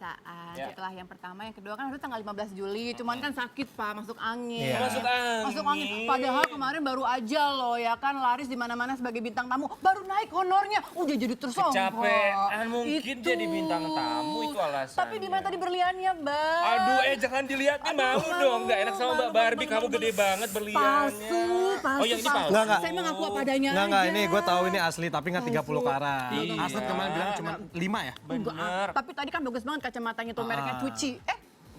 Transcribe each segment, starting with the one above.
pemeriksaan. Setelah yang pertama, yang kedua kan harus tanggal 15 Juli. Cuman kan sakit Pak, masuk angin. Masuk angin. Padahal kemarin baru aja loh ya kan laris di mana-mana sebagai bintang tamu. Baru naik honornya, udah jadi tersongkok. Kecapean mungkin jadi bintang tamu itu alasannya. Tapi di mana tadi berliannya, Bang? Aduh, jangan dilihat nih, malu dong. Nggak enak sama Mbak Barbie, kamu gede banget berliannya. Palsu. Oh, yang ini palsu. Enggak. Saya emang aku apa adanya Enggak, aja. ini gue tahu ini asli tapi nggak 30 karat. Iya. Asli kemarin bilang cuma 5 ya? Bener. Tapi tadi kan bagus banget kacamatanya tuh mereknya Cuci.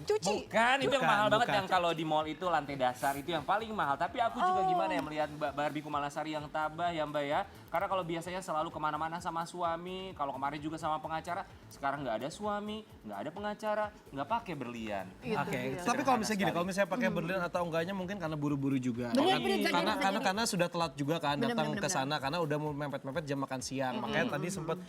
Cuci. Bukan, itu yang mahal banget bukan. yang kalau di mall itu lantai dasar itu yang paling mahal. Tapi aku juga gimana ya melihat Mbak Barbie Kumalasari yang tabah ya Mbak ya. Karena kalau biasanya selalu kemana-mana sama suami, kalau kemarin juga sama pengacara, sekarang nggak ada suami, nggak ada pengacara, nggak pakai berlian. Oke. Tapi kalau misalnya gini, kalau misalnya pakai berlian atau enggaknya mungkin karena buru-buru juga. Bener, Karena sudah telat juga kan datang ke sana karena udah mau mepet-mepet jam makan siang. Makanya tadi sempat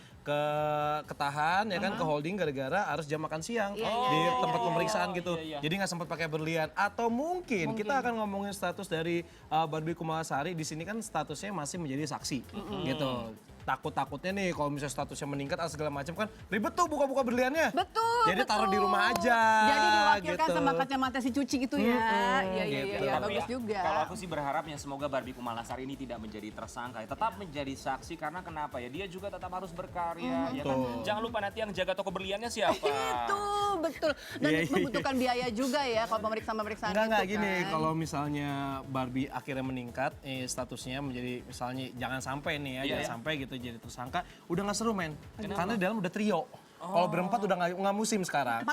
ketahan ya kan ke holding gara-gara harus jam makan siang di tempat pemeriksaan gitu. Jadi nggak sempat pakai berlian. Atau mungkin kita akan ngomongin status dari Barbie Kumalasari di sini kan statusnya masih menjadi saksi gitu. Takut-takutnya nih kalau misalnya statusnya meningkat atau segala macam kan ribet tuh buka-buka berliannya. Betul. Jadi taruh di rumah aja. Jadi diwakilkan gitu. sama kacamata si Cuci gitu ya. Iya, Tapi bagus juga. kalau aku sih berharapnya semoga Barbie Kumalasari ini tidak menjadi tersangka, tetap menjadi saksi karena kenapa ya? Dia juga tetap harus berkarya ya kan. Jangan lupa nanti yang jaga toko berliannya siapa? Itu betul. Dan membutuhkan biaya juga ya kalau pemeriksaan itu Enggak gini, kan. kalau misalnya Barbie akhirnya meningkat, statusnya menjadi misalnya jangan sampai nih ya, jangan sampai gitu jadi tersangka, udah nggak seru men, karena di dalam udah trio. Kalau berempat udah nggak musim sekarang.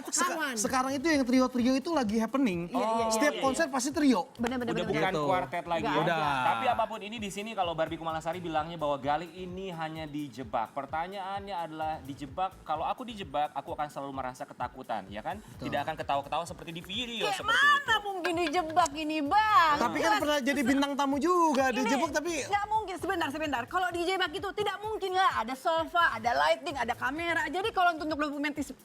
Sekarang itu yang trio-trio itu lagi happening. Setiap konser pasti trio. Bener. Udah bukan Gitu. kuartet lagi ya. Udah. Tapi apapun ini di sini kalau Barbie Kumalasari bilangnya bahwa Galih ini hanya dijebak. Pertanyaannya adalah dijebak, kalau aku dijebak aku akan selalu merasa ketakutan, ya kan? Tidak akan ketawa-ketawa seperti di video Kayak seperti itu. mana mungkin dijebak ini, Bang? Tapi kan pernah jadi bintang tamu juga, dijebak tapi Nggak mungkin, sebentar. Kalau dijebak itu tidak mungkin lah. Ada sofa, ada lighting, ada kamera. Jadi kalau untuk dokumentasi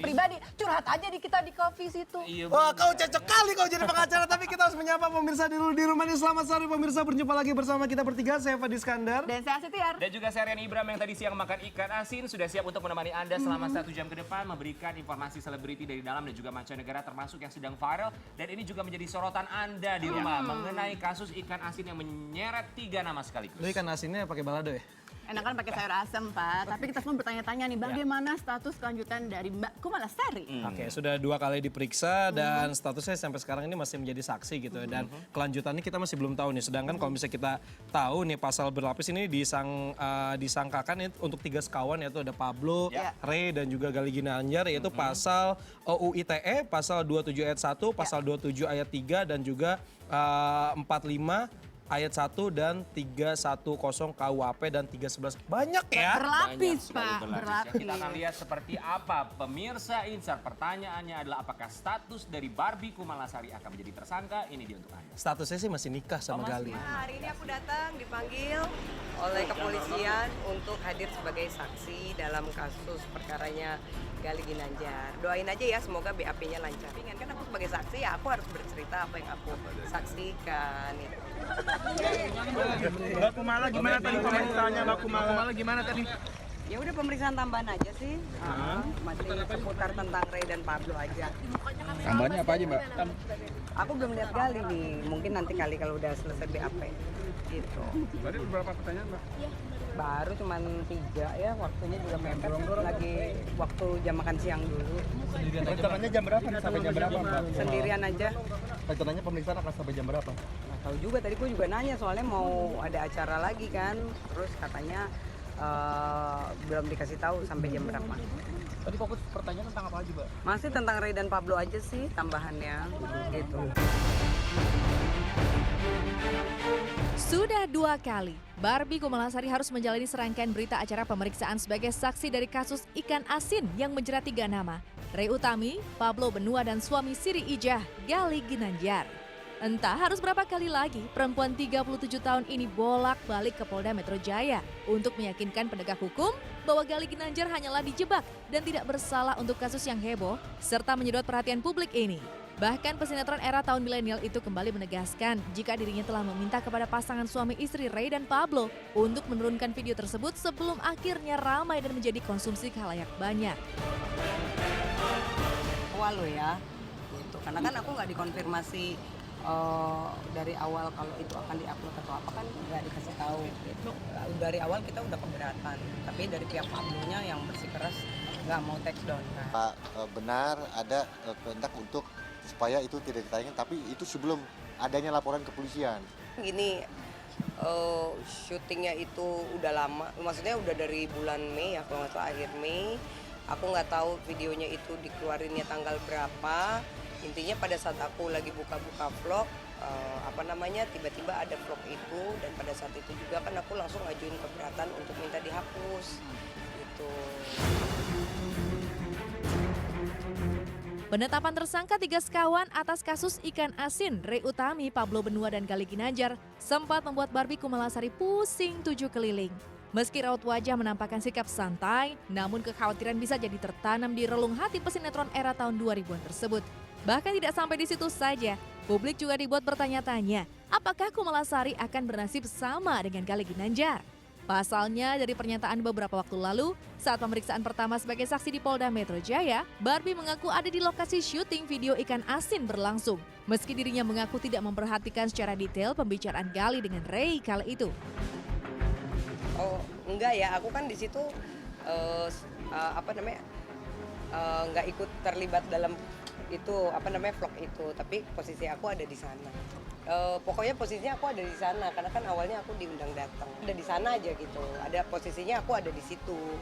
pribadi, curhat aja di kita di coffee situ. Iya, wah, kau cocok kali kau jadi pengacara, tapi kita harus menyapa pemirsa di rumah ini. Selamat sore pemirsa, berjumpa lagi bersama kita bertiga, saya Fadi Iskandar. Dan saya Sitiar. Dan juga saya Rian Ibram yang tadi siang makan ikan asin sudah siap untuk menemani Anda selama 1 jam ke depan, memberikan informasi selebriti dari dalam dan juga mancanegara termasuk yang sedang viral. Dan ini juga menjadi sorotan Anda di rumah mengenai kasus ikan asin yang menyeret 3 nama sekaligus. Lu ikan asinnya pakai balado ya? Enakan pakai sayur asem, Pak. Tapi kita semua bertanya-tanya nih, bagaimana status kelanjutan dari Mbak Kumalasari? Oke, sudah 2 kali diperiksa dan statusnya sampai sekarang ini masih menjadi saksi gitu. Dan kelanjutannya kita masih belum tahu nih. Sedangkan kalau misalnya kita tahu nih pasal berlapis ini disangkakan untuk 3 sekawan, yaitu ada Pablo, Ray dan juga Galih Ginanjar, yaitu pasal UU ITE, pasal 27 ayat 1, pasal 27 ayat 3 dan juga 45 ayat 1 dan 310 KUHP dan 311. Banyak ya? Berlapis, Banyak Pak. sekali berlapis. Berlapis. Kita akan lihat seperti apa pemirsa Insar. Pertanyaannya adalah apakah status dari Barbie Kumalasari akan menjadi tersangka? Ini dia untuk Anda. Statusnya sih masih nikah sama Galih. Nah, hari ini aku datang dipanggil oleh kepolisian untuk hadir sebagai saksi dalam kasus perkaranya Galih Ginanjar. Doain aja ya, semoga BAP-nya lancar. Kan aku sebagai saksi ya aku harus bercerita apa yang aku saksikan. Gitu. Mbak Kumala gimana tadi pemeriksaannya Mbak Kumala gimana tadi? Ya udah pemeriksaan tambahan aja sih. Masih seputar tentang Ray dan Pablo aja. Tambahannya apa aja Mbak? Aku belum lihat Galih nih, mungkin nanti kali kalau udah selesai BAP. Gitu. Tadi beberapa pertanyaan Mbak? Baru cuman 3 ya, waktunya juga mepet. Lagi waktu jam makan siang dulu. Rencananya jam berapa nih sampai jam berapa Mbak? Sendirian aja. Rencananya pemeriksaan akan sampai jam berapa? Nggak tahu juga, tadi gue juga nanya soalnya mau ada acara lagi kan. Terus katanya belum dikasih tahu sampai jam berapa. Tadi fokus pertanyaan tentang apa aja Mbak? Masih tentang Ray dan Pablo aja sih tambahannya gitu. Sudah 2 kali, Barbie Kumalasari harus menjalani serangkaian berita acara pemeriksaan sebagai saksi dari kasus ikan asin yang menjerat 3 nama. Ray Utami, Pablo Benua dan suami Siri Ijah, Galih Ginanjar. Entah harus berapa kali lagi perempuan 37 tahun ini bolak-balik ke Polda Metro Jaya untuk meyakinkan penegak hukum bahwa Galih Ginanjar hanyalah dijebak dan tidak bersalah untuk kasus yang heboh serta menyedot perhatian publik ini. Bahkan pesinetron era tahun milenial itu kembali menegaskan jika dirinya telah meminta kepada pasangan suami istri Ray dan Pablo untuk menurunkan video tersebut sebelum akhirnya ramai dan menjadi konsumsi khalayak banyak. Awal lo ya, gitu. Karena kan aku nggak dikonfirmasi dari awal kalau itu akan diupload atau apa kan nggak dikasih tahu. Gitu. Dari awal kita udah keberatan, tapi dari pihak Pablo-nya yang bersikeras nggak mau take down. Kan. Pak, benar ada kehendak untuk supaya itu tidak ditayangkan, tapi itu sebelum adanya laporan kepolisian. Gini, syutingnya itu udah lama, maksudnya udah dari bulan Mei ya, kalau nggak salah akhir Mei. Aku nggak tahu videonya itu dikeluarinnya tanggal berapa. Intinya pada saat aku lagi buka-buka vlog, tiba-tiba ada vlog itu, dan pada saat itu juga kan aku langsung ngajuin keberatan untuk minta dihapus. Gitu. Penetapan tersangka 3 sekawan atas kasus ikan asin Rey Utami, Pablo Benua, dan Gali Ginanjar sempat membuat Barbie Kumalasari pusing 7 keliling. Meski raut wajah menampakkan sikap santai, namun kekhawatiran bisa jadi tertanam di relung hati pesinetron era tahun 2000-an tersebut. Bahkan tidak sampai di situ saja, publik juga dibuat bertanya-tanya, apakah Kumalasari akan bernasib sama dengan Gali Ginanjar? Pasalnya, dari pernyataan beberapa waktu lalu, saat pemeriksaan pertama sebagai saksi di Polda Metro Jaya, Barbie mengaku ada di lokasi syuting video ikan asin berlangsung. Meski dirinya mengaku tidak memperhatikan secara detail pembicaraan Gali dengan Rey kala itu. Oh enggak ya, aku kan di situ nggak ikut terlibat dalam itu vlog itu, tapi posisi aku ada di sana. Pokoknya posisinya aku ada di sana karena kan awalnya aku diundang datang, ada di sana aja gitu. Ada posisinya aku ada di situ,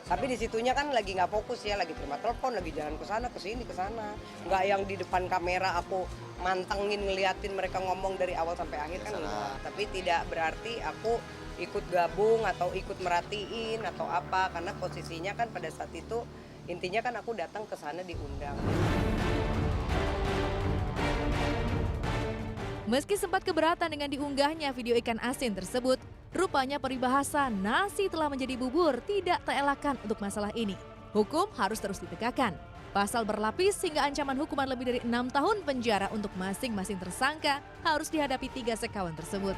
tapi di situnya kan lagi nggak fokus ya, lagi terima telepon, lagi jalan ke sana ke sini ke sana. Nggak yang di depan kamera aku mantengin ngeliatin mereka ngomong dari awal sampai akhir kan enggak. Tapi tidak berarti aku ikut gabung atau ikut merhatiin atau apa, karena posisinya kan pada saat itu intinya kan aku datang ke sana diundang. Meski sempat keberatan dengan diunggahnya video ikan asin tersebut, rupanya peribahasa nasi telah menjadi bubur tidak terelakkan untuk masalah ini. Hukum harus terus ditegakkan. Pasal berlapis hingga ancaman hukuman lebih dari 6 tahun penjara untuk masing-masing tersangka harus dihadapi 3 sekawan tersebut.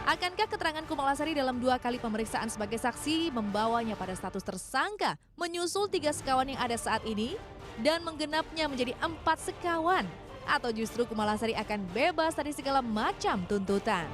Akankah keterangan Kumalasari dalam 2 kali pemeriksaan sebagai saksi membawanya pada status tersangka menyusul 3 sekawan yang ada saat ini dan menggenapnya menjadi 4 sekawan? Atau justru Kumalasari akan bebas dari segala macam tuntutan?